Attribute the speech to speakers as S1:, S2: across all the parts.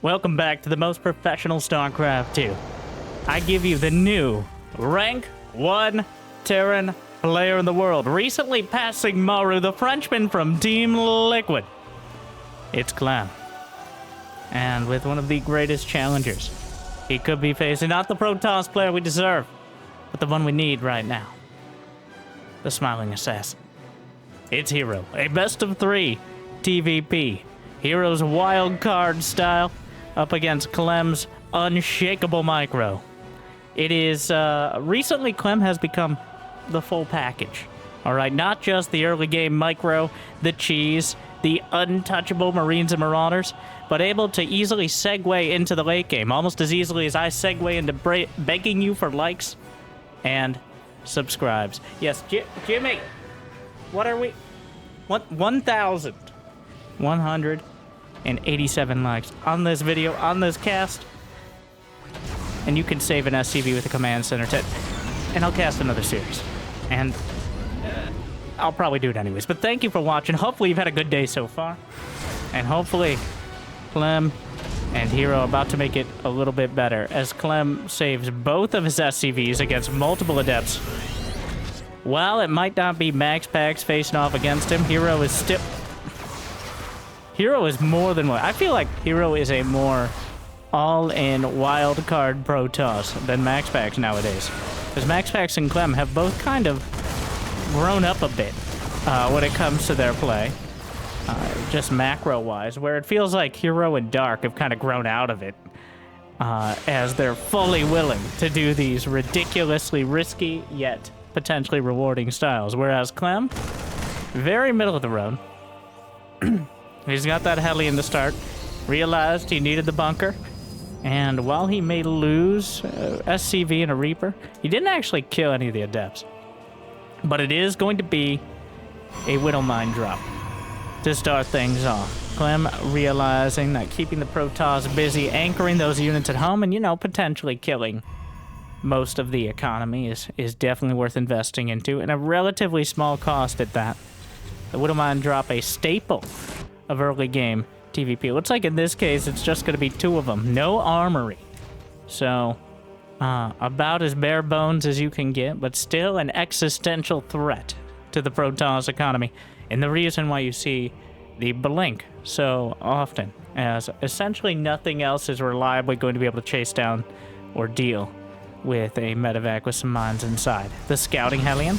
S1: Welcome back to the most professional StarCraft 2. I give you the new Rank 1 Terran player in the world, recently passing Maru, the Frenchman from Team Liquid. It's Clem. And with one of the greatest challengers, he could be facing not the Protoss player we deserve, but the one we need right now. The Smiling Assassin. It's Hero, a best of 3 TVP. Hero's wild card style up against Clem's unshakable micro. It is, recently Clem has become the full package. All right, not just the early game micro, the cheese, the untouchable Marines and Marauders, but able to easily segue into the late game, almost as easily as I segue into begging you for likes and subscribes. Yes, Jimmy, what are we? 1,187 likes on this video, on this cast. And you can save an SCV with the command center and I'll cast another series. And I'll probably do it anyways. But thank you for watching. Hopefully you've had a good day so far. And hopefully Clem and Hero are about to make it a little bit better, as Clem saves both of his SCVs against multiple adepts. While it might not be MaxPax facing off against him, Hero is more than one. I feel like Hero is a more all-in wildcard Protoss than MaxPax nowadays. Because MaxPax and Clem have both kind of grown up a bit when it comes to their play. Just macro-wise, where it feels like Hero and Dark have kind of grown out of it. As they're fully willing to do these ridiculously risky, yet potentially rewarding styles. Whereas Clem, very middle of the road. He's got that Hellion to start, realized he needed the bunker, and while he may lose SCV and a Reaper, he didn't actually kill any of the Adepts. But it is going to be a Widow Mine drop to start things off. Clem realizing that keeping the Protoss busy, anchoring those units at home, and, you know, potentially killing most of the economy is definitely worth investing into, and a relatively small cost at that. The Widow Mine drop, a staple of early game TVP. Looks like in this case it's just going to be 2 of them. No armory. So, about as bare bones as you can get, but still an existential threat to the Protoss economy. And the reason why you see the blink so often, as essentially nothing else is reliably going to be able to chase down or deal with a medevac with some mines inside. The Scouting Hellion.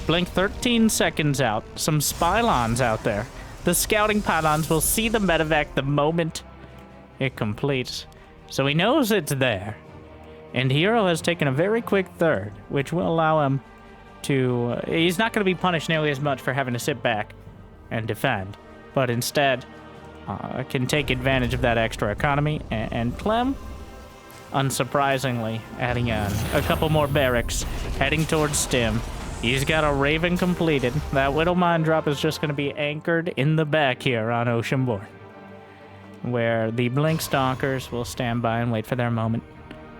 S1: Blink 13 seconds out. Some Spylons out there. The Scouting Pylons will see the medevac the moment it completes. So he knows it's there. And Hero has taken a very quick third, which will allow him to... he's not going to be punished nearly as much for having to sit back and defend, but instead can take advantage of that extra economy. And Clem, unsurprisingly, adding on a couple more barracks, heading towards Stim. He's got a Raven completed. That Widow Mine drop is just going to be anchored in the back here on Oceanborn, where the Blink Stalkers will stand by and wait for their moment.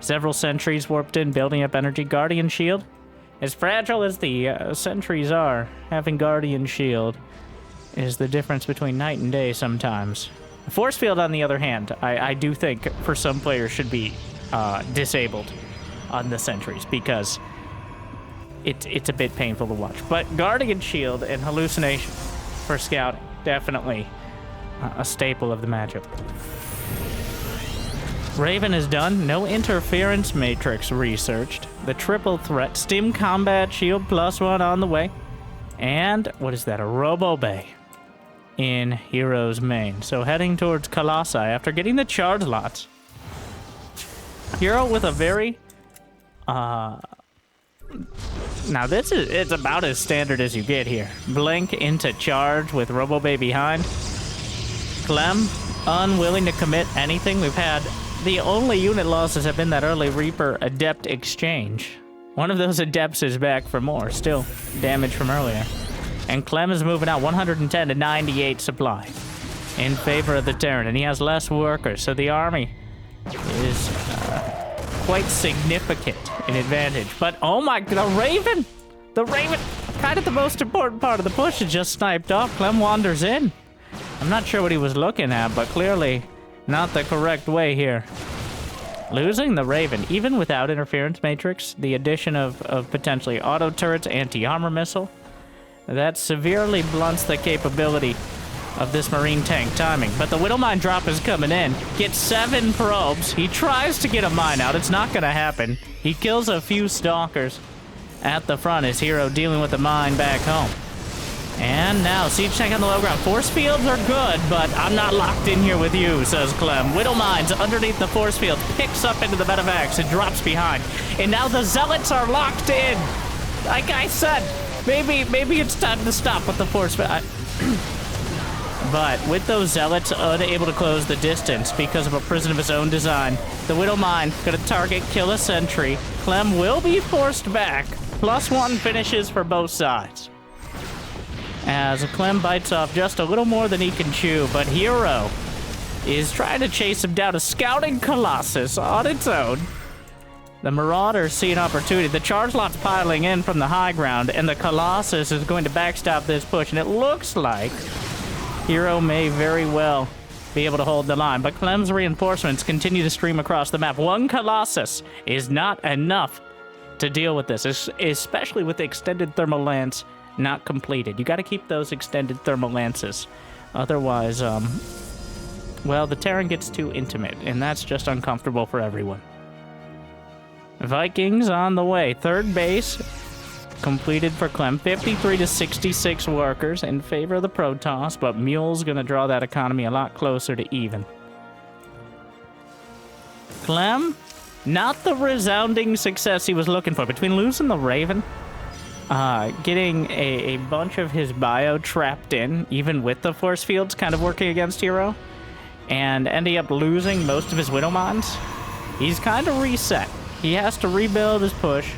S1: Several sentries warped in, building up energy. Guardian Shield. As fragile as the sentries are, having Guardian Shield is the difference between night and day sometimes. Force Field, on the other hand, I do think for some players should be disabled on the sentries, because it's a bit painful to watch. But Guardian Shield and Hallucination for Scouting, definitely a staple of the matchup. Raven is done. No interference matrix researched. The triple threat. Stim Combat Shield +1 on the way. And, what is that? A Robo Bay in Hero's main. So heading towards Colossi after getting the charge lots. Hero with a very... Now it's about as standard as you get here. Blink into charge with Robo Bay behind. Clem, unwilling to commit anything. We've had the only unit losses have been that early Reaper Adept exchange. One of those Adepts is back for more, still damage from earlier. And Clem is moving out 110 to 98 supply in favor of the Terran, and he has less workers, so the army is quite significant in advantage. But oh my, the Raven, kind of the most important part of the push is just sniped off. Clem wanders in. I'm not sure what he was looking at, but clearly not the correct way here. Losing the Raven, even without interference matrix, the addition of potentially auto turrets, anti-armor missile, that severely blunts the capability of this Marine tank timing. But the Widow Mine drop is coming in. Gets 7 probes. He tries to get a mine out. It's not going to happen. He kills a few stalkers at the front. His hero dealing with the mine back home. And now, siege tank on the low ground. Force fields are good, but I'm not locked in here with you, says Clem. Widow Mines underneath the force field, picks up into the medevacs and drops behind. And now the Zealots are locked in. Like I said, maybe it's time to stop with the force field. But with those Zealots unable to close the distance because of a prison of his own design, the Widow Mine gonna target, kill a sentry. Clem will be forced back. +1 finishes for both sides. As Clem bites off just a little more than he can chew, but Hero is trying to chase him down. A scouting Colossus on its own. The Marauders see an opportunity. The charge lot's piling in from the high ground, and the Colossus is going to backstop this push, and it looks like Hero may very well be able to hold the line, but Clem's reinforcements continue to stream across the map. 1 Colossus is not enough to deal with this, especially with the extended thermal lance not completed. You got to keep those extended thermal lances. Otherwise, well, the Terran gets too intimate, and that's just uncomfortable for everyone. Vikings on the way. 3rd base completed for Clem. 53 to 66 workers in favor of the Protoss, but Mule's going to draw that economy a lot closer to even. Clem, not the resounding success he was looking for. Between losing the Raven, getting a bunch of his bio trapped in, even with the force fields kind of working against Hero, and ending up losing most of his Widow Mines, he's kind of reset. He has to rebuild his push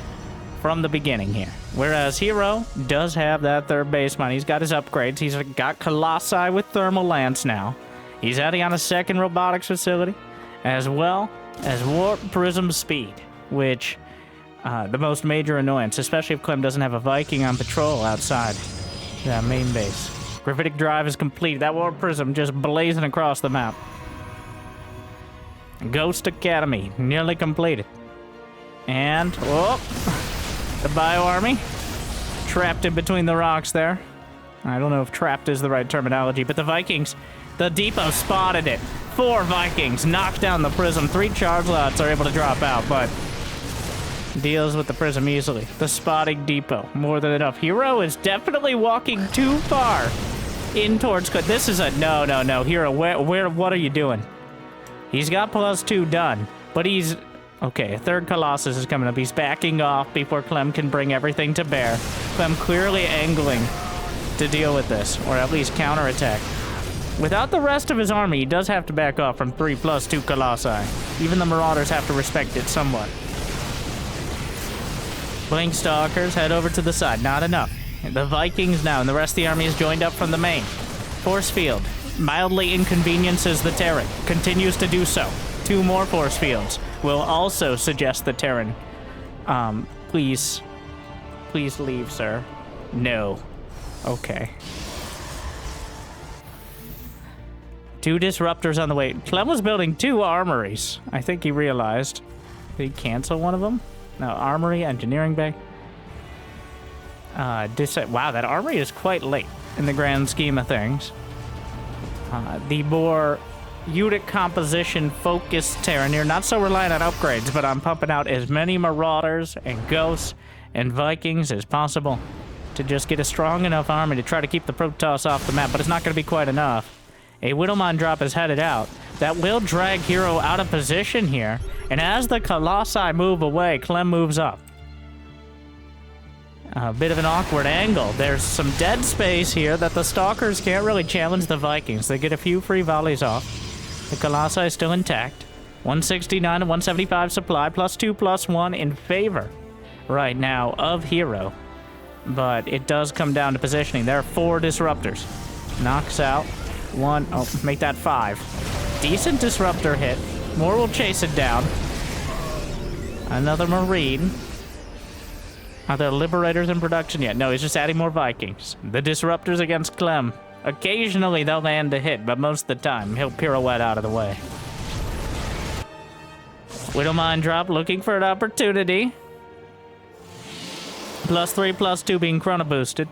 S1: from the beginning here. Whereas Hero does have that 3rd base mine. He's got his upgrades. He's got Colossi with thermal lance now. He's adding on a 2nd robotics facility, as well as warp prism speed, which the most major annoyance, especially if Clem doesn't have a Viking on patrol outside that main base. Gravitic drive is complete. That warp prism just blazing across the map. Ghost Academy nearly completed. And, oh, the bio army trapped in between the rocks there. I don't know if trapped is the right terminology, but the Vikings, the depot spotted it. 4 Vikings knock down the prism. 3 charge lots are able to drop out, but deals with the prism easily. The spotting depot, more than enough. Hero is definitely walking too far in towards... This is a... No. Hero, what are you doing? He's got +2 done, but he's... Okay, a 3rd Colossus is coming up. He's backing off before Clem can bring everything to bear. Clem clearly angling to deal with this, or at least counterattack. Without the rest of his army, he does have to back off from 3+2 Colossi. Even the Marauders have to respect it somewhat. Blink Stalkers head over to the side. Not enough. The Vikings now, and the rest of the army is joined up from the main. Force field mildly inconveniences the Terran. Continues to do so. 2 more force fields will also suggest the Terran. Please leave, sir. No. Okay. 2 disruptors on the way. Clem was building 2 armories. I think he realized. Did he cancel one of them? No, armory, engineering bay. Wow, that armory is quite late in the grand scheme of things. The more unit composition focused Terran here, not so reliant on upgrades, but I'm pumping out as many Marauders and Ghosts and Vikings as possible to just get a strong enough army to try to keep the Protoss off the map, but it's not going to be quite enough. A Widowmine drop is headed out. That will drag Hero out of position here, and as the Colossi move away, Clem moves up. A bit of an awkward angle. There's some dead space here that the Stalkers can't really challenge the Vikings. They get a few free volleys off. The Colossi is still intact. 169 and 175 supply, +2/+1 in favor right now of Hero. But it does come down to positioning. There are 4 disruptors. Knocks out 1. Oh, make that 5. Decent disruptor hit. More will chase it down. Another Marine. Are there Liberators in production yet? No, he's just adding more Vikings. The disruptors against Clem. Occasionally they'll land a hit, but most of the time he'll pirouette out of the way. Widowmine drop looking for an opportunity. +3, +2 being chrono boosted.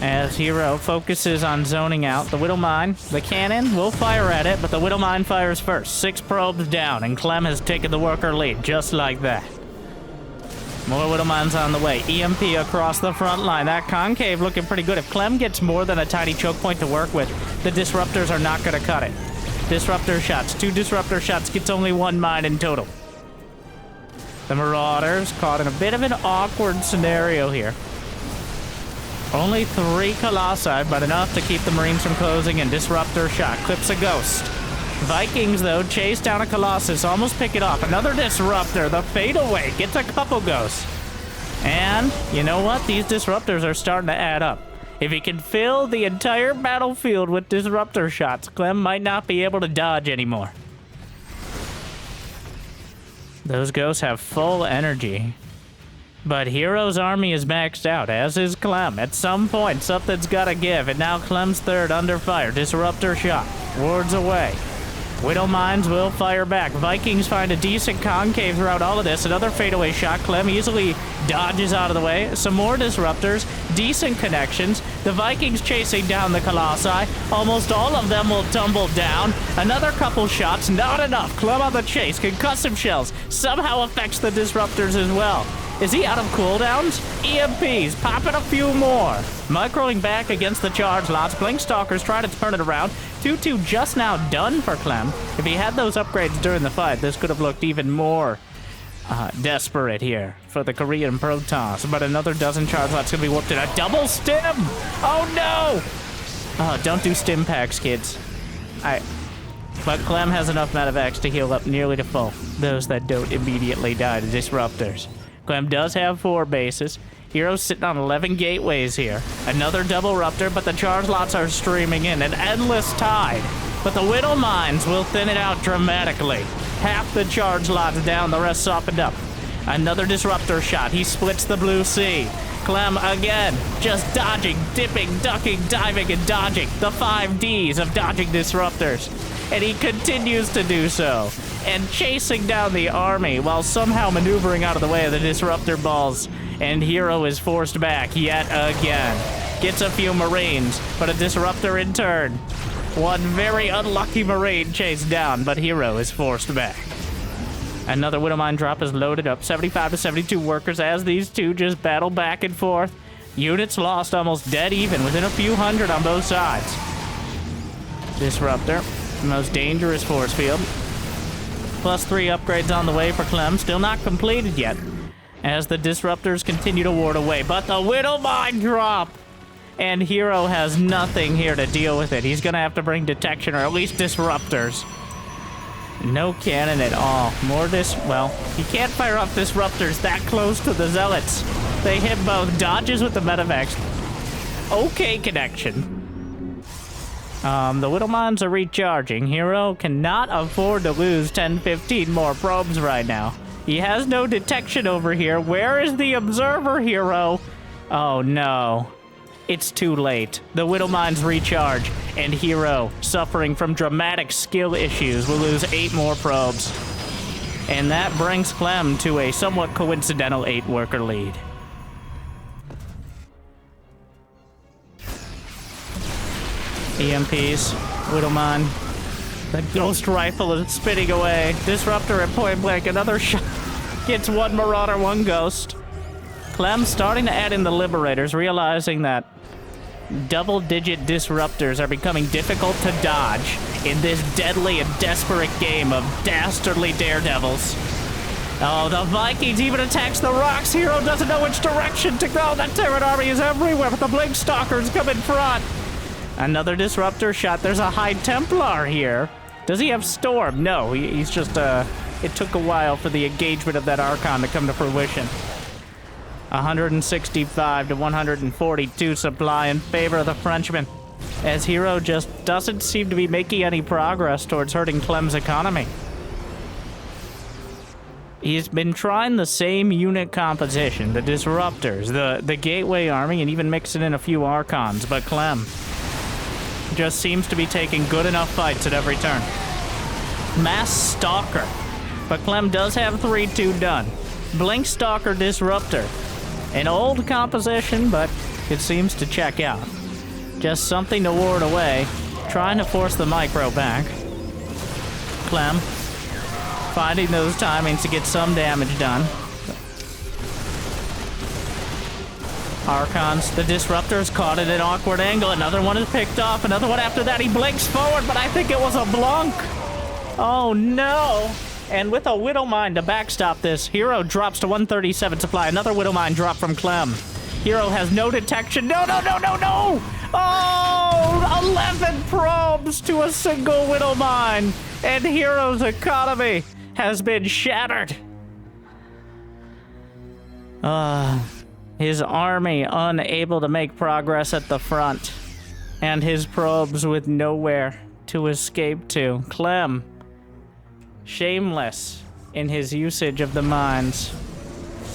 S1: As Hero focuses on zoning out the Widowmine, the cannon will fire at it, but the Widowmine fires first. 6 probes down, and Clem has taken the worker lead, just like that. More Widowmines on the way. EMP across the front line. That concave looking pretty good. If Clem gets more than a tiny choke point to work with, the disruptors are not going to cut it. Disruptor shots. 2 disruptor shots gets only 1 mine in total. The Marauders caught in a bit of an awkward scenario here. Only 3 Colossi, but enough to keep the Marines from closing in. Disruptor shot. Clips a ghost. Vikings, though, chase down a Colossus. Almost pick it off. Another Disruptor. The fadeaway gets a couple ghosts. And, you know what? These Disruptors are starting to add up. If he can fill the entire battlefield with Disruptor shots, Clem might not be able to dodge anymore. Those ghosts have full energy. But Hero's army is maxed out, as is Clem. At some point, something's gotta give, and now Clem's third under fire. Disruptor shot. Wards away. Widowmines will fire back. Vikings find a decent concave throughout all of this. Another fadeaway shot. Clem easily dodges out of the way. Some more disruptors. Decent connections. The Vikings chasing down the Colossi. Almost all of them will tumble down. Another couple shots. Not enough. Clem on the chase. Concussive shells. Somehow affects the disruptors as well. Is he out of cooldowns? EMPs, popping a few more. Microing back against the charge lots. Blinkstalkers try to turn it around. 2-2 just now done for Clem. If he had those upgrades during the fight, this could have looked even more desperate here for the Korean Protoss. But another dozen charge lots going to be whooped in a double stim. Oh no! Oh, don't do stim packs, kids. But Clem has enough medevacs to heal up nearly to full. Those that don't immediately die to disruptors. Clem does have 4 bases. Hero's sitting on 11 gateways here. Another double ruptor, but the charge lots are streaming in. An endless tide. But the Widowmines will thin it out dramatically. Half the charge lots down, the rest softened up. Another disruptor shot. He splits the blue sea. Clem again, just dodging, dipping, ducking, diving, and dodging. The 5 Ds of dodging disruptors. And he continues to do so. And chasing down the army while somehow maneuvering out of the way of the disruptor balls. And Hero is forced back yet again. Gets a few Marines, but a disruptor in turn. One very unlucky Marine chased down, but Hero is forced back. Another Widowmine drop is loaded up. 75 to 72 workers as these two just battle back and forth. Units lost almost dead even, within a few hundred on both sides. Disruptor, the most dangerous force field. +3 upgrades on the way for Clem, still not completed yet, as the disruptors continue to ward away. But the Widowmine drop! And Hero has nothing here to deal with it. He's gonna have to bring detection, or at least disruptors. No cannon at all. Well, he can't fire off disruptors that close to the zealots. They hit both. Dodges with the medevacs. Okay connection. The Widowmines are recharging. Hero cannot afford to lose 10-15 more probes right now. He has no detection over here. Where is the observer, Hero? Oh no. It's too late. The Widowmines recharge, and Hero, suffering from dramatic skill issues, will lose 8 more probes. And that brings Clem to a somewhat coincidental 8-worker lead. EMPs, Widowmine. The ghost rifle is spinning away. Disruptor at point blank, another shot. Gets 1 Marauder, 1 ghost. Clem starting to add in the Liberators, realizing that double-digit disruptors are becoming difficult to dodge in this deadly and desperate game of dastardly daredevils. Oh, the Vikings even attacks the rocks. Hero doesn't know which direction to go. The Terran army is everywhere, but the Blinkstalkers come in front. Another disruptor shot. There's a High Templar here. Does he have Storm? No, he's just, it took a while for the engagement of that Archon to come to fruition. 165 to 142 supply in favor of the Frenchman, as Hero just doesn't seem to be making any progress towards hurting Clem's economy. He's been trying the same unit composition, the Disruptors, the Gateway Army, and even mixing in a few Archons, but Clem just seems to be taking good enough fights at every turn. Mass Stalker. But Clem does have 3-2 done. Blink Stalker Disruptor. An old composition, but it seems to check out. Just something to ward away. Trying to force the micro back. Clem finding those timings to get some damage done. Archons, the Disruptor's caught at an awkward angle. Another one is picked off. Another one after that. He blinks forward, but I think it was a Blanc. Oh, no. And with a Widow Mine to backstop this, Hero drops to 137 supply. Another Widow Mine drop from Clem. Hero has no detection. No, no, no, no, no! Oh! 11 probes to a single Widow Mine. And Hero's economy has been shattered. His army unable to make progress at the front. And his probes with nowhere to escape to. Clem, shameless in his usage of the mines.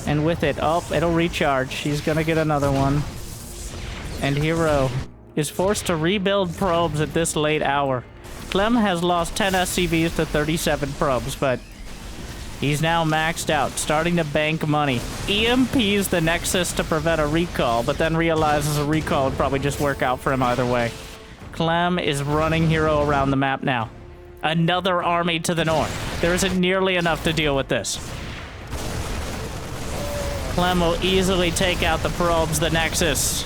S1: And with it, oh, it'll recharge. He's gonna get another one. And Hero is forced to rebuild probes at this late hour. Clem has lost 10 SCVs to 37 probes, but he's now maxed out, starting to bank money. EMPs the Nexus to prevent a recall, but then realizes a recall would probably just work out for him either way. Clem is running Hero around the map now. Another army to the north. There isn't nearly enough to deal with this. Clem will easily take out the probes, the Nexus.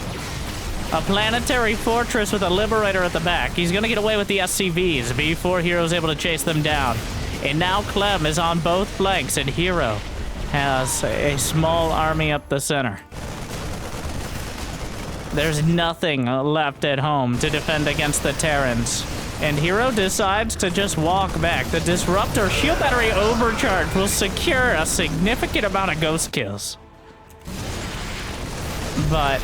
S1: A planetary fortress with a Liberator at the back. He's gonna get away with the SCVs before Hero's able to chase them down. And now Clem is on both flanks, and Hero has a small army up the center. There's nothing left at home to defend against the Terrans. And Hero decides to just walk back. The Disruptor shield battery overcharge will secure a significant amount of ghost kills. But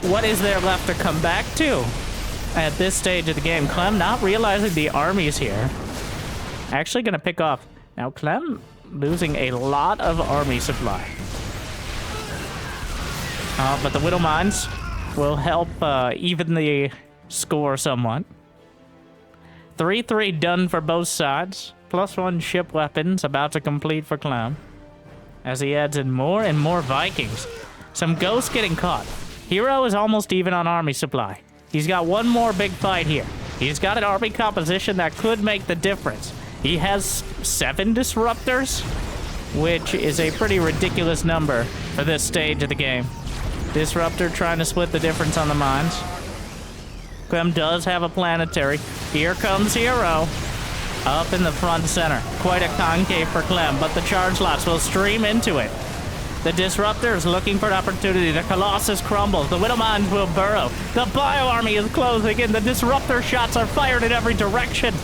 S1: what is there left to come back to at this stage of the game? Clem not realizing the army's here. Actually gonna pick off. Now Clem losing a lot of army supply. But the Widow Mines will help even the score somewhat. 3-3 done for both sides. +1 ship weapons about to complete for Clem. As he adds in more and more Vikings. Some ghosts getting caught. Hero is almost even on army supply. He's got one more big fight here. He's got an army composition that could make the difference. He has 7 Disruptors, which is a pretty ridiculous number for this stage of the game. Disruptor trying to split the difference on the mines. Clem does have a planetary. Here comes Hero. Up in the front center. Quite a concave for Clem, but the charge lots will stream into it. The Disruptor is looking for an opportunity. The Colossus crumbles. The Widow Mines will burrow. The Bio Army is closing in. The Disruptor shots are fired in every direction.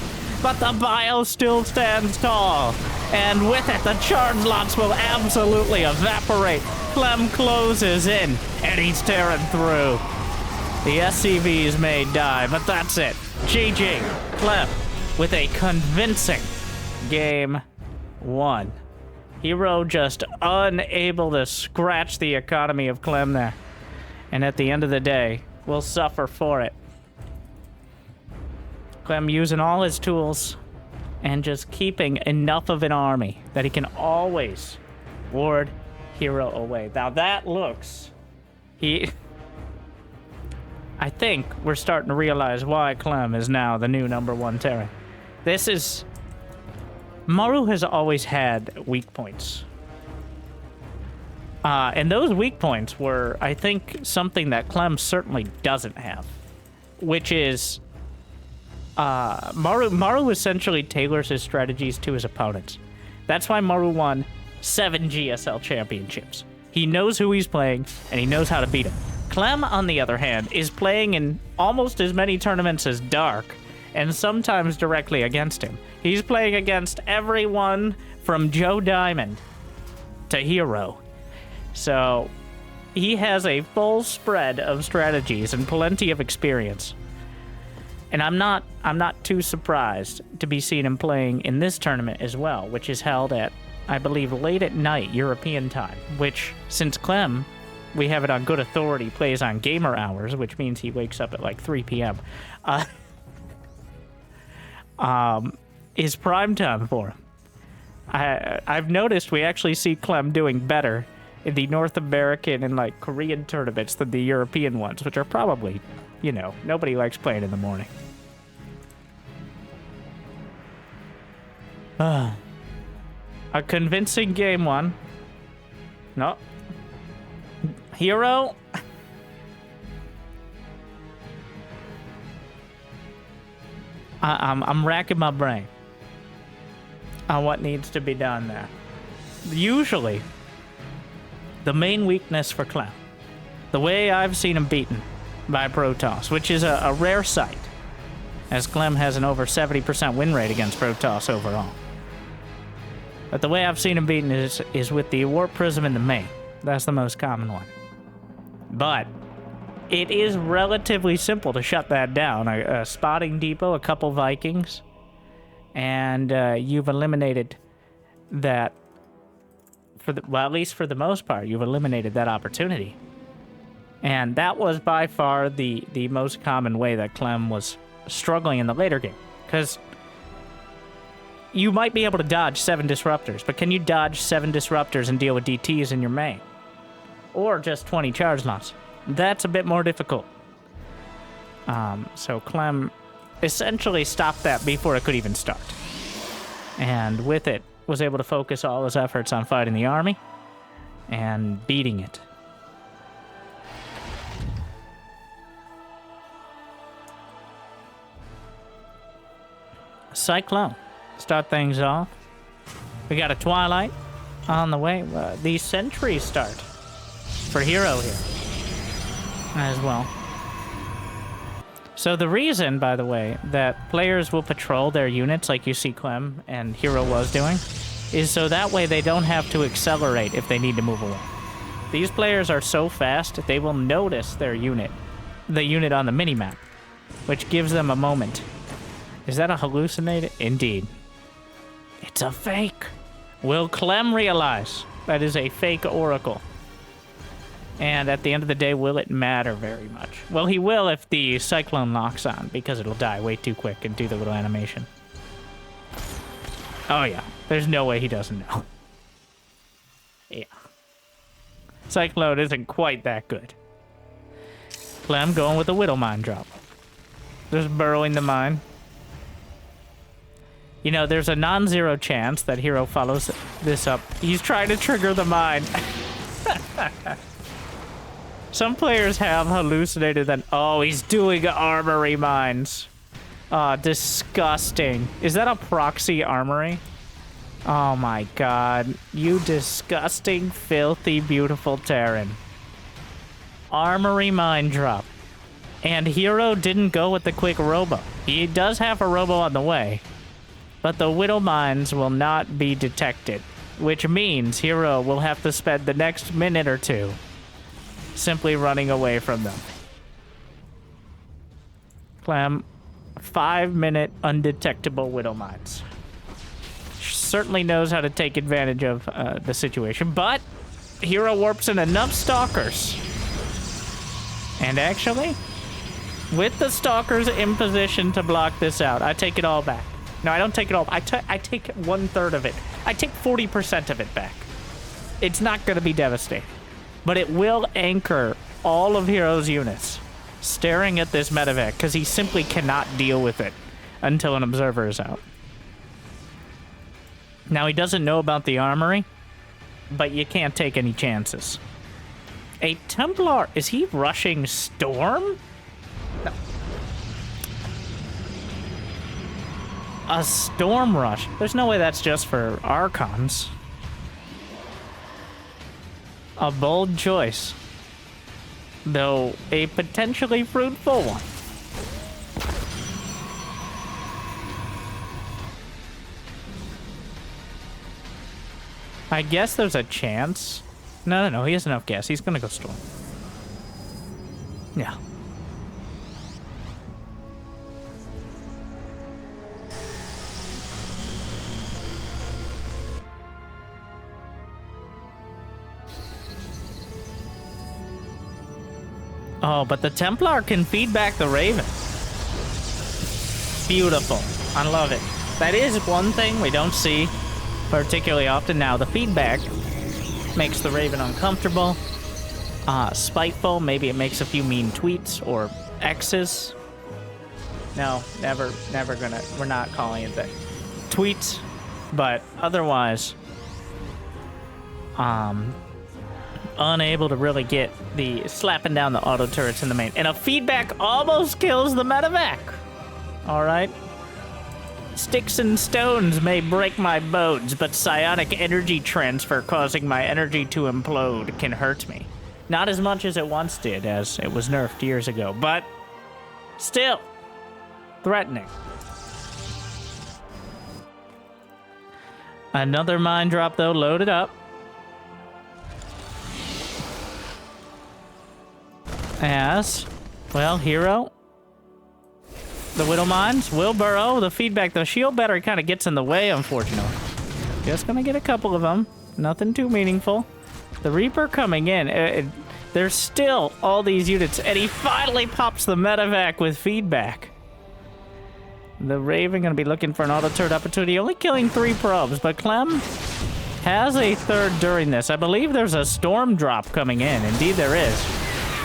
S1: But the Bio still stands tall. And with it, the charge lots will absolutely evaporate. Clem closes in, and he's tearing through. The SCVs may die, but that's it. GG. Clem with a convincing game 1. Hero just unable to scratch the economy of Clem there. And at the end of the day, will suffer for it. Clem using all his tools and just keeping enough of an army that he can always ward Hero away. Now that looks... I think we're starting to realize why Clem is now the new #1 Terran. This is... Maru has always had weak points. And those weak points were, I think, something that Clem certainly doesn't have. Which is... Maru essentially tailors his strategies to his opponents. That's why Maru won 7 GSL championships. He knows who he's playing, and he knows how to beat him. Clem, on the other hand, is playing in almost as many tournaments as Dark, and sometimes directly against him. He's playing against everyone from Joe Diamond to Hero. So, he has a full spread of strategies and plenty of experience. And I'm not too surprised to be seeing him playing in this tournament as well, which is held at, I believe, late at night European time, which, since Clem, we have it on good authority, plays on gamer hours, which means he wakes up at like 3 p.m. is prime time for him. I've noticed we actually see Clem doing better in the North American and like Korean tournaments than the European ones, which are probably, you know, nobody likes playing in the morning. A convincing game one. No. Hero. I'm racking my brain on what needs to be done there. Usually, the main weakness for Clem, the way I've seen him beaten by Protoss, which is a rare sight, as Clem has an over 70% win rate against Protoss overall. But the way I've seen him beaten is with the Warp Prism in the main. That's the most common one. But it is relatively simple to shut that down. A spotting depot, a couple Vikings, and you've eliminated that. Well, at least for the most part, you've eliminated that opportunity. And that was by far the most common way that Clem was struggling in the later game. Because you might be able to dodge 7 disruptors, but can you dodge 7 disruptors and deal with DTs in your main? Or just 20 charge loss? That's a bit more difficult. So Clem essentially stopped that before it could even start. And with it, was able to focus all his efforts on fighting the army and beating it. Cyclone. Start things off. We got a Twilight on the way. The sentries start for Hero here as well. So the reason, by the way, that players will patrol their units like you see Clem and Hero was doing is so that way they don't have to accelerate if they need to move away. These players are so fast, they will notice their unit, the unit on the minimap, which gives them a moment. Is that a hallucinated? Indeed. It's a fake. Will Clem realize that is a fake oracle? And at the end of the day, will it matter very much? Well, he will if the Cyclone locks on, because it'll die way too quick and do the little animation. Oh yeah, there's no way he doesn't know. Yeah. Cyclone isn't quite that good. Clem going with a Widow Mine drop. Just burrowing the mine. You know, there's a non-zero chance that Hero follows this up. He's trying to trigger the mine. Some players have hallucinated that, oh, he's doing armory mines. Disgusting. Is that a proxy armory? Oh my god. You disgusting, filthy, beautiful Terran. Armory mine drop. And Hero didn't go with the quick robo. He does have a robo on the way. But the Widow Mines will not be detected. Which means Hero will have to spend the next minute or two simply running away from them. Clem, 5-minute undetectable Widow Mines. Certainly knows how to take advantage of the situation, but Hero warps in enough Stalkers. And actually, with the Stalkers in position to block this out, I take it all back. No, I don't take it all. I take 1/3 of it. I take 40% of it back. It's not going to be devastating. But it will anchor all of Hero's units staring at this medevac because he simply cannot deal with it until an observer is out. Now, he doesn't know about the armory, but you can't take any chances. A Templar, is he rushing Storm? No. A Storm rush? There's no way that's just for Archons. A bold choice, though a potentially fruitful one. I guess there's a chance. No, he has enough gas. He's gonna go Storm. Yeah. Oh, but the Templar can feed back the Raven. Beautiful. I love it. That is one thing we don't see particularly often now. The feedback makes the Raven uncomfortable, spiteful. Maybe it makes a few mean tweets or X's. No, never gonna. We're not calling it that. Tweets, but otherwise, unable to really get the slapping down the auto turrets in the main. And a feedback almost kills the medevac. All right. Sticks and stones may break my bones, but psionic energy transfer causing my energy to implode can hurt me. Not as much as it once did, as it was nerfed years ago, but still threatening. Another mine drop, though, loaded up. As, well, Hero. The Widow Mines will burrow. The feedback, the shield battery kind of gets in the way, unfortunately. Just gonna get a couple of them. Nothing too meaningful. The Reaper coming in. There's still all these units, and he finally pops the medevac with feedback. The Raven gonna be looking for an auto turret opportunity, only killing 3 probes, but Clem has a third during this. I believe there's a storm drop coming in. Indeed there is.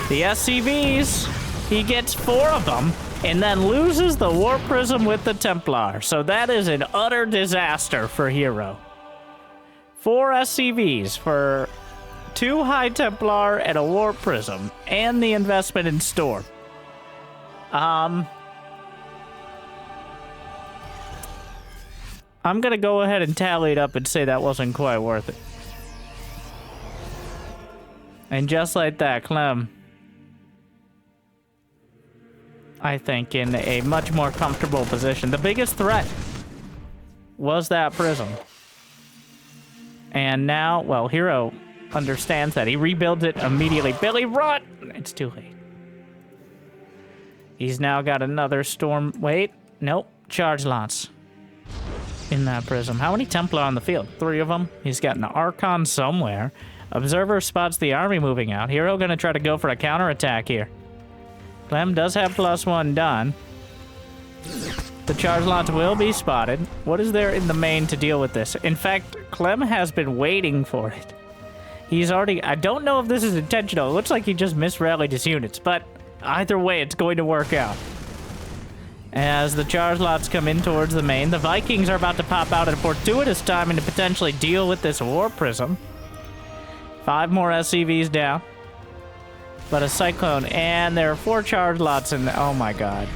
S1: The SCVs, he gets 4 of them, and then loses the Warp Prism with the Templar. So that is an utter disaster for Hero. 4 SCVs for 2 High Templar and a Warp Prism, and the investment in Storm. I'm gonna go ahead and tally it up and say that wasn't quite worth it. And just like that, Clem, I think, in a much more comfortable position. The biggest threat was that Prism. And now, well, Hero understands that. He rebuilds it immediately. Billy, run! It's too late. He's now got another Storm. Wait, nope. Charge Lance in that Prism. How many Templar on the field? 3 of them. He's got an Archon somewhere. Observer spots the army moving out. Hero gonna try to go for a counterattack here. Clem does have +1 done. The charge launch will be spotted. What is there in the main to deal with this? In fact, Clem has been waiting for it. He's already... I don't know if this is intentional. It looks like he just misrallied his units, but either way, it's going to work out. As the charge lots come in towards the main, the Vikings are about to pop out at a fortuitous time and to potentially deal with this War Prism. 5 more SCVs down. But a Cyclone, and there are 4 charge lots in the... Oh my god.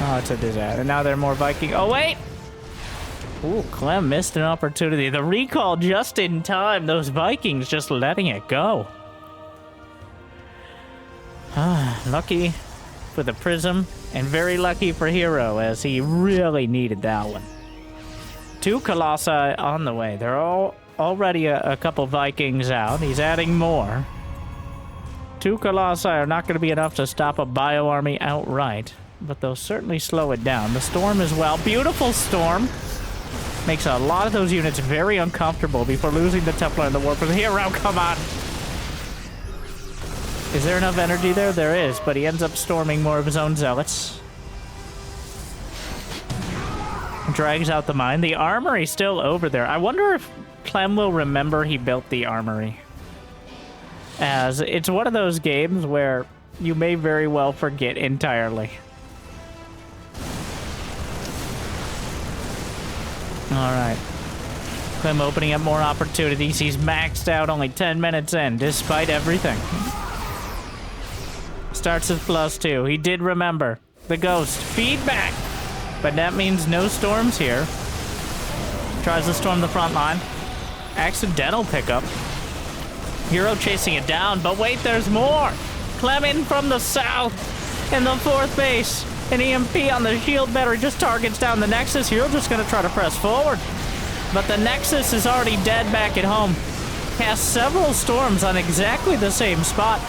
S1: Oh, it's a disaster. And now there are more Viking... Oh, wait! Ooh, Clem missed an opportunity. The recall just in time. Those Vikings just letting it go. Lucky for the Prism, and very lucky for Hero, as he really needed that one. 2 Colossi on the way. There are already a couple Vikings out. He's adding more. 2 Colossi are not going to be enough to stop a Bio Army outright, but they'll certainly slow it down. The Storm as well. Beautiful Storm. Makes a lot of those units very uncomfortable before losing the Templar and the Warp. Hero, come on! Is there enough energy there? There is, but he ends up storming more of his own Zealots. Drags out the mine. The Armory's still over there. I wonder if Clem will remember he built the Armory. As it's one of those games where you may very well forget entirely. Alright. Clem opening up more opportunities. He's maxed out only 10 minutes in, despite everything. Starts with +2. He did remember. The Ghost. Feedback! But that means no storms here. Tries to storm the front line. Accidental pickup. Hero chasing it down, but wait, there's more! Clem in from the south, in the 4th base. An EMP on the shield battery just targets down the Nexus. Hero just gonna try to press forward. But the Nexus is already dead back at home. Cast several storms on exactly the same spot.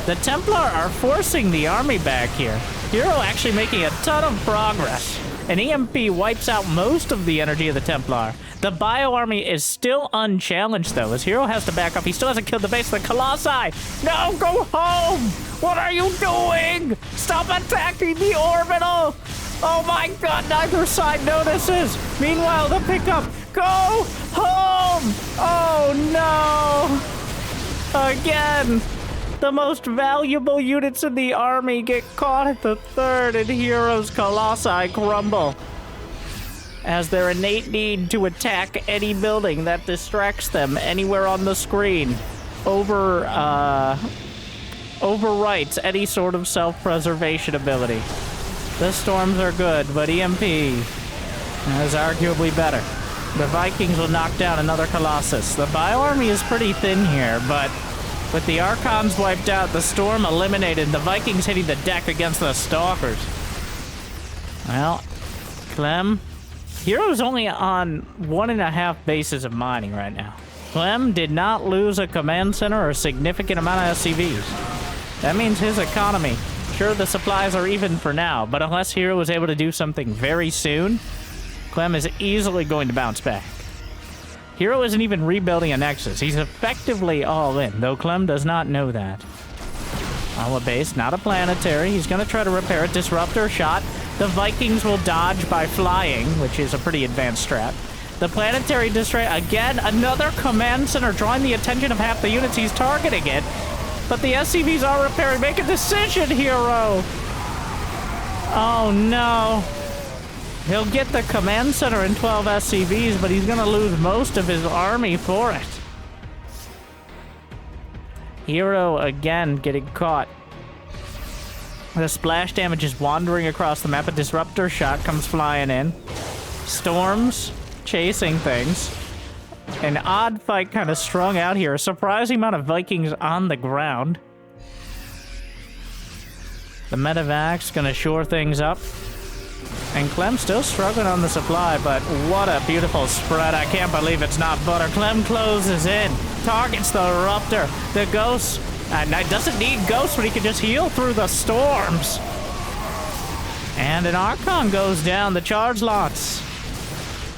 S1: The Templar are forcing the army back here. Hero actually making a ton of progress. An EMP wipes out most of the energy of the Templar. The Bio Army is still unchallenged, though, as Hero has to back up. He still hasn't killed the base of the Colossi. No, go home! What are you doing? Stop attacking the orbital! Oh my god, neither side notices! Meanwhile, the pickup, go home! Oh no! Again! The most valuable units in the army get caught at the third, and Heroes Colossi crumble as their innate need to attack any building that distracts them anywhere on the screen overwrites any sort of self-preservation ability. The storms are good, but EMP is arguably better. The Vikings will knock down another Colossus. The Bioarmy is pretty thin here, but with the Archons wiped out, the Storm eliminated, the Vikings hitting the deck against the Stalkers. Well, Clem, Hero's only on 1.5 bases of mining right now. Clem did not lose a command center or a significant amount of SCVs. That means his economy, sure the supplies are even for now, but unless Hero was able to do something very soon, Clem is easily going to bounce back. Hero isn't even rebuilding a Nexus. He's effectively all in, though Clem does not know that. All a base, not a planetary. He's going to try to repair a disruptor shot. The Vikings will dodge by flying, which is a pretty advanced strat. The planetary destroy again, another command center drawing the attention of half the units he's targeting it. But the SCVs are repairing. Make a decision, Hero! Oh no. He'll get the command center in 12 SCVs, but he's gonna lose most of his army for it. Hero again getting caught. The splash damage is wandering across the map. A disruptor shot comes flying in. Storms chasing things. An odd fight kind of strung out here. A surprising amount of Vikings on the ground. The medevacs gonna shore things up. And Clem still struggling on the supply, but what a beautiful spread. I can't believe it's not butter. Clem closes in, targets the Eruptor, the Ghost, and doesn't need Ghost when he can just heal through the storms. And an Archon goes down, the charge lots.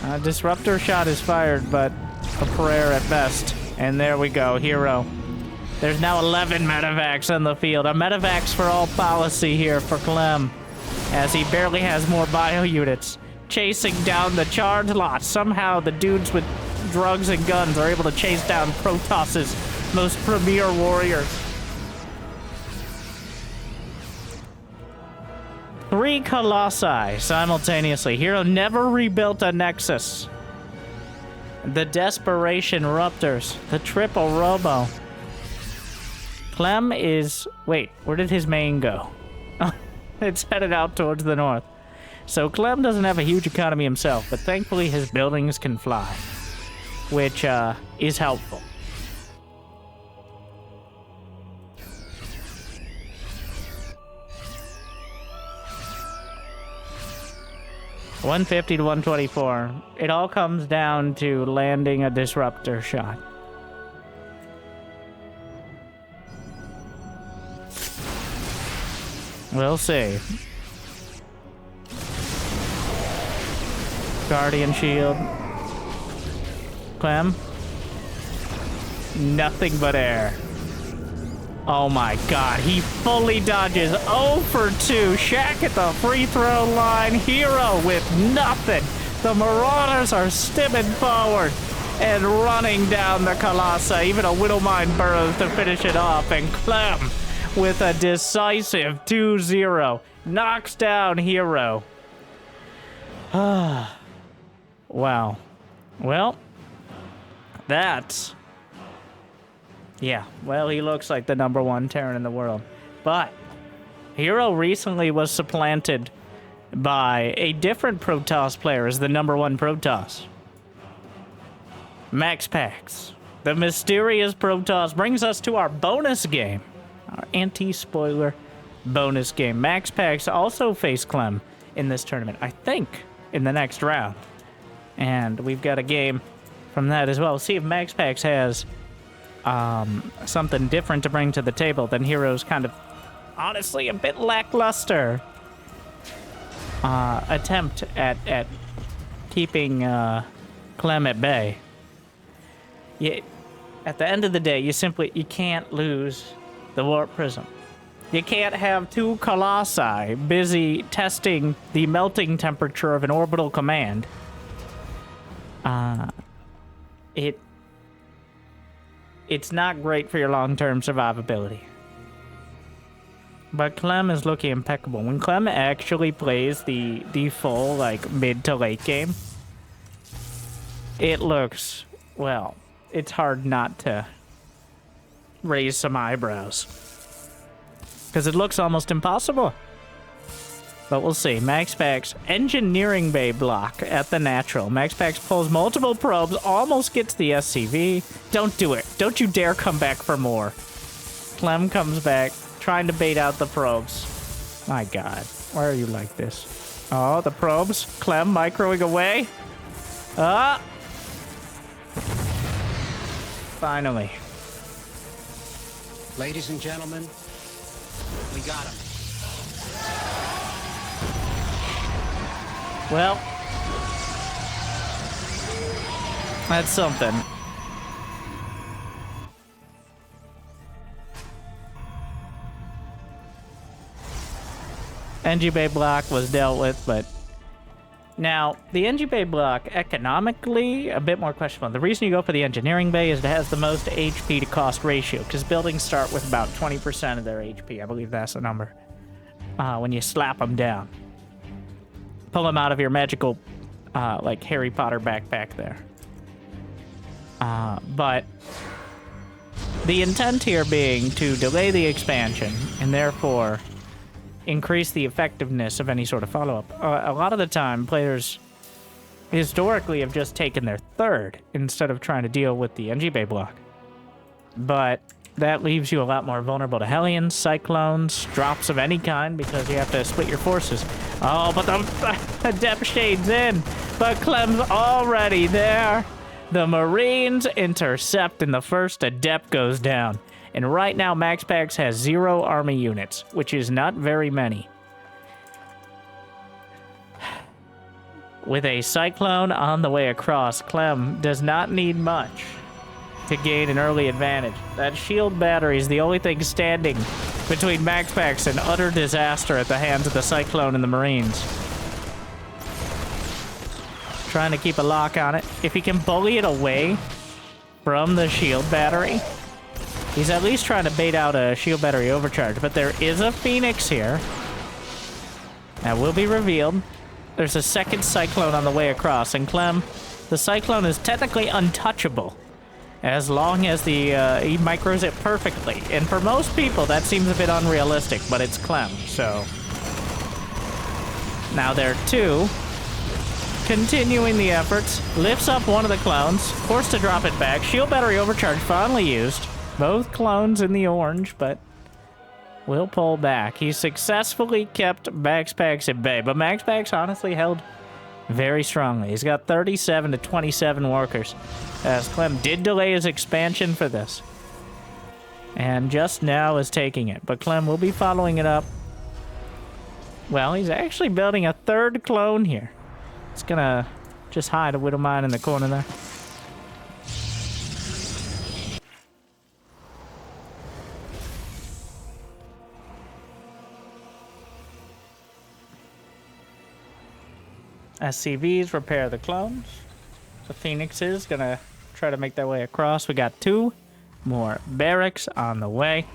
S1: A Disruptor shot is fired, but a prayer at best. And there we go, Hero. There's now 11 medevacs on the field. A medevacs for all policy here for Clem, as he barely has more bio units. Chasing down the charge lot. Somehow the dudes with drugs and guns are able to chase down Protoss's most premier warriors. 3 Colossi simultaneously. Hero never rebuilt a Nexus. The Desperation Ruptors. The Triple Robo. Clem is... Wait, where did his main go? It's headed out towards the north. So Clem doesn't have a huge economy himself, but thankfully his buildings can fly, which is helpful. $150 to $124. It all comes down to landing a disruptor shot. We'll see. Guardian Shield. Clem. Nothing but air. Oh my god, he fully dodges. 0 for 2. Shaq at the free throw line. Hero with nothing. The Marauders are stimming forward and running down the Colossi. Even a Widowmine burrows to finish it off. And Clem, with a decisive 2-0, knocks down Hero. Wow. Well, that's... Yeah, well, he looks like the #1 Terran in the world. But Hero recently was supplanted by a different Protoss player as the #1 Protoss. MaxPax. The mysterious Protoss brings us to our bonus game. Our anti-spoiler bonus game. MaxPax also faced Clem in this tournament, I think, in the next round. And we've got a game from that as well. See if MaxPax has something different to bring to the table than Hero's kind of, honestly, a bit lackluster attempt at keeping Clem at bay. At the end of the day, you can't lose the Warp Prism. You can't have two colossi busy testing the melting temperature of an orbital command. It's not great for your long-term survivability. But Clem is looking impeccable. When Clem actually plays the full, like, mid to late game, it looks, well, it's hard not to raise some eyebrows. Because it looks almost impossible. But we'll see. MaxPax, engineering bay block at the natural. MaxPax pulls multiple probes, almost gets the SCV. Don't do it. Don't you dare come back for more. Clem comes back, trying to bait out the probes. My god. Why are you like this? Oh, the probes. Clem microing away. Ah! Finally.
S2: Ladies and gentlemen, we got him.
S1: Well, that's something. NG Bay block was dealt with, but now the NG Bay block economically a bit more questionable. The reason you go for the engineering bay is it has the most HP to cost ratio, because buildings start with about 20% of their HP. I believe that's the number. When you slap them down. Pull them out of your magical, like, Harry Potter backpack there. But the intent here being to delay the expansion and therefore increase the effectiveness of any sort of follow-up. A lot of the time, players historically have just taken their third instead of trying to deal with the NG Bay block. But that leaves you a lot more vulnerable to Hellions, Cyclones, drops of any kind, because you have to split your forces. Oh, but the Adept Shade's in, but Clem's already there. The Marines intercept, and the first Adept goes down. And right now, MaxPax has 0 army units, which is not very many. With a Cyclone on the way across, Clem does not need much to gain an early advantage. That shield battery is the only thing standing between MaxPax and utter disaster at the hands of the Cyclone and the Marines. Trying to keep a lock on it. If he can bully it away from the shield battery, he's at least trying to bait out a shield battery overcharge. But there is a Phoenix here. That will be revealed. There's a second Cyclone on the way across, and Clem, the Cyclone is technically untouchable as long as the he micros it perfectly. And for most people, that seems a bit unrealistic, but it's Clem, so. Now there are 2. Continuing the efforts, lifts up one of the clones, forced to drop it back. Shield battery overcharge finally used. Both clones in the orange, but will pull back. He successfully kept MaxPax at bay, but MaxPax honestly held very strongly. He's got 37 to 27 workers, as Clem did delay his expansion for this. And just now is taking it, but Clem will be following it up. Well, he's actually building a 3rd clone here. It's gonna just hide a Widowmine in the corner there. SCVs repair the clones. The Phoenix is gonna try to make their way across. We got 2 more barracks on the way.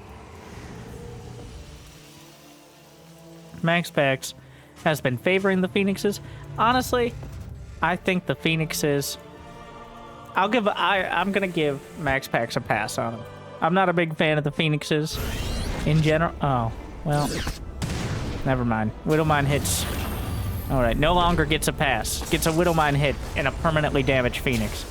S1: MaxPax has been favoring the Phoenixes. Honestly, I think the Phoenixes, I'm gonna give MaxPax a pass on them. I'm not a big fan of the Phoenixes in general. Oh, well, never mind. Widowmine hits. Alright, no longer gets a pass. Gets a Widowmine hit and a permanently damaged Phoenix.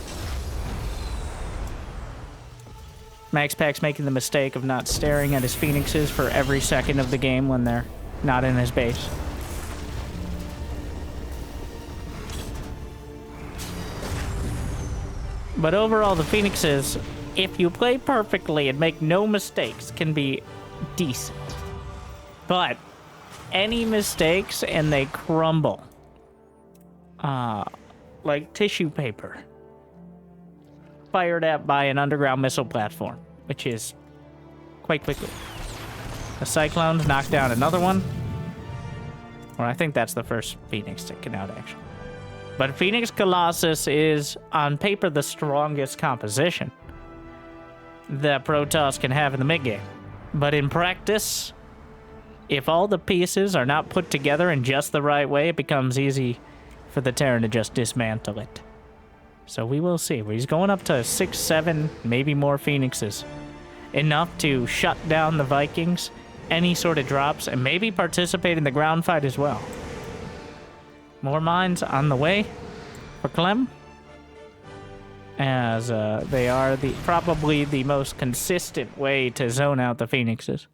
S1: MaxPax making the mistake of not staring at his Phoenixes for every second of the game when they're not in his base. But overall, the Phoenixes, if you play perfectly and make no mistakes, can be decent. But any mistakes and they crumble. Like tissue paper. Fired at by an underground missile platform, which is quite quickly. The Cyclones knock down another one. Or I think that's the first Phoenix taken out, actually. But Phoenix Colossus is, on paper, the strongest composition that Protoss can have in the mid-game. But in practice, if all the pieces are not put together in just the right way, it becomes easy for the Terran to just dismantle it. So we will see. He's going up to 6, 7, maybe more Phoenixes. Enough to shut down the Vikings, any sort of drops, and maybe participate in the ground fight as well. More mines on the way for Clem, as they are probably the most consistent way to zone out the Phoenixes,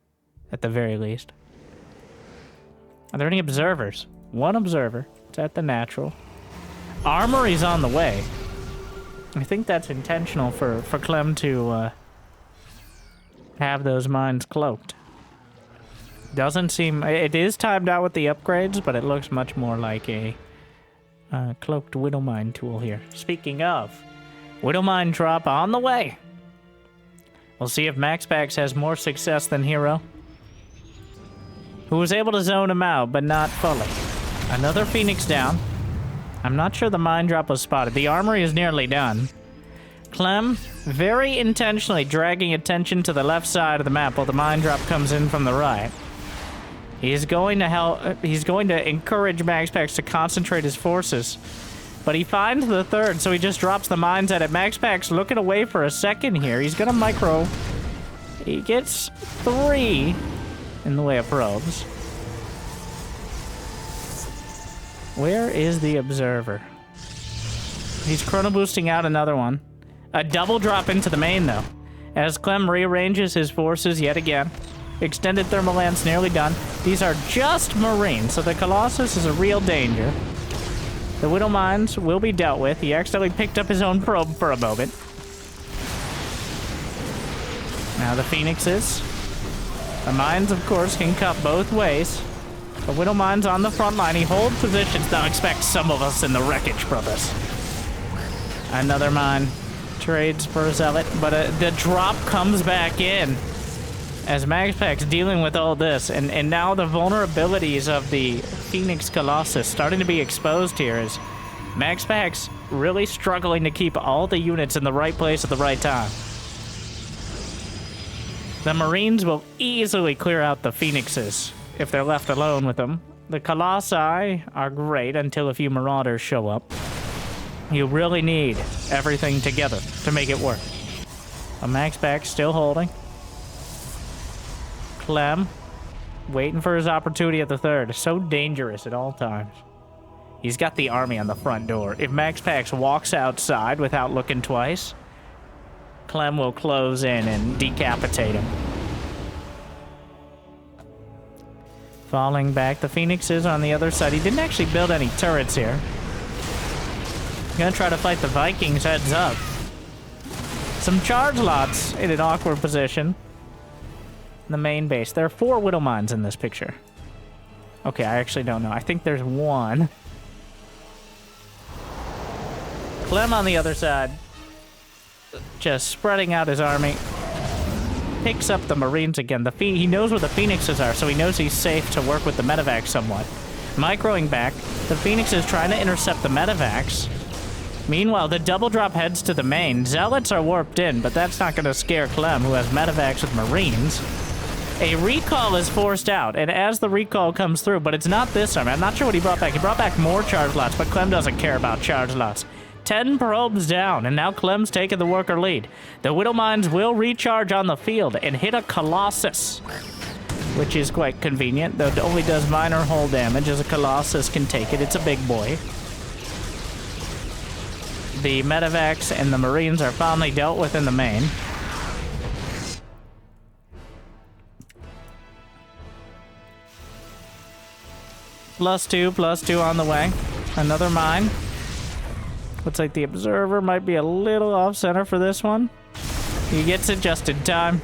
S1: at the very least. Are there any observers? One observer. It's at the natural. Armory's on the way. I think that's intentional for Clem to have those mines cloaked. Doesn't seem... It is timed out with the upgrades, but it looks much more like a cloaked Widow Mine tool here. Speaking of, Widow Mine drop on the way. We'll see if MaxPax has more success than Hero, who was able to zone him out, but not fully. Another Phoenix down. I'm not sure the mine drop was spotted. The armory is nearly done. Clem very intentionally dragging attention to the left side of the map while the mine drop comes in from the right. He's going to help. He's going to encourage MaxPax to concentrate his forces, but he finds the third, so he just drops the mines at it. MaxPax looking away for a second here. He's gonna micro. He gets 3 in the way of probes. Where is the observer? He's chrono boosting out another one. A double drop into the main, though, as Clem rearranges his forces yet again. Extended thermal lance nearly done. These are just Marines, so the Colossus is a real danger. The Widow Mines will be dealt with. He accidentally picked up his own probe for a moment. Now the Phoenixes. The mines, of course, can cut both ways. The Widow Mine's on the front line. He holds positions. Now expect some of us in the wreckage, brothers. Another mine. Trades for a Zealot, but the drop comes back in. As MaxPax dealing with all this, and now the vulnerabilities of the Phoenix Colossus starting to be exposed here, is MaxPax really struggling to keep all the units in the right place at the right time. The Marines will easily clear out the Phoenixes if they're left alone with them. The Colossi are great until a few Marauders show up. You really need everything together to make it work. A MaxPax still holding. Clem, waiting for his opportunity at the third. So dangerous at all times. He's got the army on the front door. If MaxPax walks outside without looking twice, Clem will close in and decapitate him. Falling back, the Phoenix is on the other side. He didn't actually build any turrets here. Gonna try to fight the Vikings heads up. Some charge lots in an awkward position. The main base. There are 4 Widow Mines in this picture. Okay, I actually don't know. I think there's 1. Clem on the other side, just spreading out his army. Picks up the Marines again. He knows where the Phoenixes are, so he knows he's safe to work with the medevacs somewhat. Microing back, the Phoenix is trying to intercept the medevacs. Meanwhile, the double drop heads to the main. Zealots are warped in, but that's not going to scare Clem, who has medevacs with Marines. A recall is forced out, and as the recall comes through, but it's not this army. I'm not sure what he brought back. He brought back more charge lots, but Clem doesn't care about charge lots. 10 probes down, and now Clem's taking the worker lead. The Widow Mines will recharge on the field and hit a Colossus, which is quite convenient, though it only does minor hull damage, as a Colossus can take it. It's a big boy. The medevacs and the Marines are finally dealt with in the main. +2 on the way. Another mine. Looks like the Observer might be a little off-center for this one. He gets it just in time.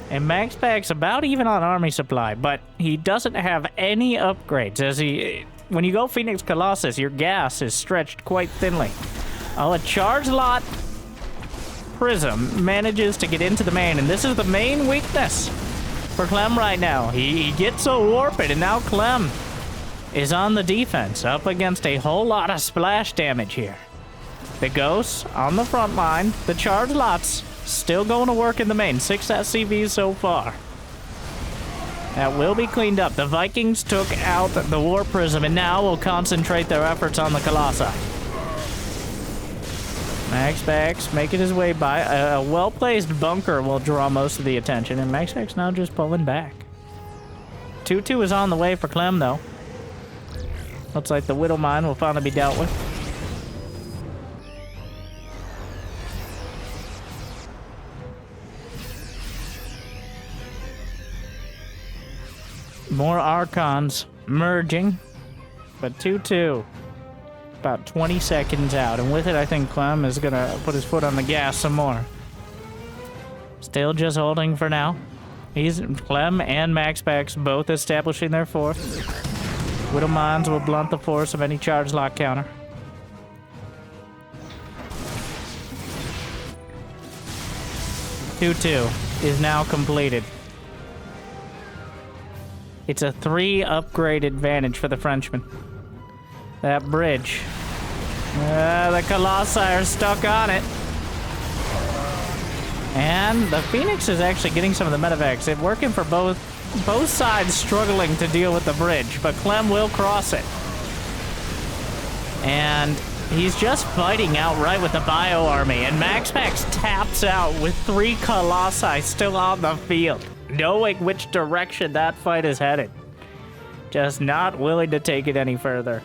S1: And MaxPax about even on army supply, but he doesn't have any upgrades. When you go Phoenix Colossus, your gas is stretched quite thinly. A charge lot Prism manages to get into the main, and this is the main weakness for Clem right now. He gets a warping, and now Clem is on the defense, up against a whole lot of splash damage here. The Ghosts on the front line. The charge lots still going to work in the main. 6 SCVs so far. That will be cleaned up. The Vikings took out the War Prism, and now will concentrate their efforts on the Colossi. MaxPax making his way by. A well-placed bunker will draw most of the attention, and MaxPax now just pulling back. 2-2 is on the way for Clem, though. Looks like the Widow Mine will finally be dealt with. More Archons merging, but 2-2. About 20 seconds out, and with it, I think Clem is gonna put his foot on the gas some more. Still just holding for now. Clem and MaxPax both establishing their force. Widow Mines will blunt the force of any charge lock counter. Two is now completed. It's a 3 upgrade advantage for the Frenchman. That bridge. The Colossi are stuck on it. And the Phoenix is actually getting some of the medevacs. It's working for both sides struggling to deal with the bridge, but Clem will cross it. And he's just fighting outright with the Bio Army, and MaxPax taps out with 3 Colossi still on the field, knowing which direction that fight is headed. Just not willing to take it any further.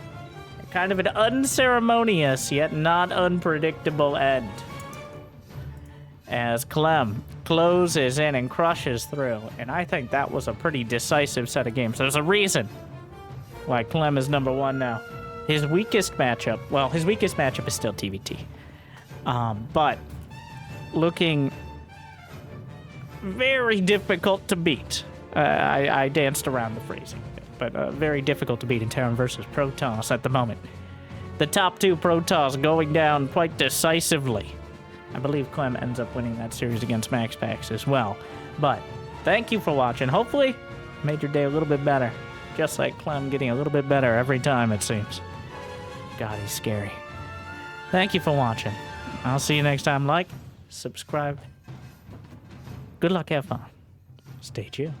S1: Kind of an unceremonious, yet not unpredictable end. As Clem closes in and crushes through. And I think that was a pretty decisive set of games. There's a reason why Clem is #1 now. His weakest matchup, well, his weakest matchup is still TVT. But looking very difficult to beat. I danced around the phrasing. But very difficult to beat in Terran versus Protoss at the moment. The top 2 Protoss going down quite decisively. I believe Clem ends up winning that series against MaxPax as well. But thank you for watching. Hopefully, made your day a little bit better. Just like Clem getting a little bit better every time, it seems. God, he's scary. Thank you for watching. I'll see you next time. Like, subscribe. Good luck, have fun. Stay chill.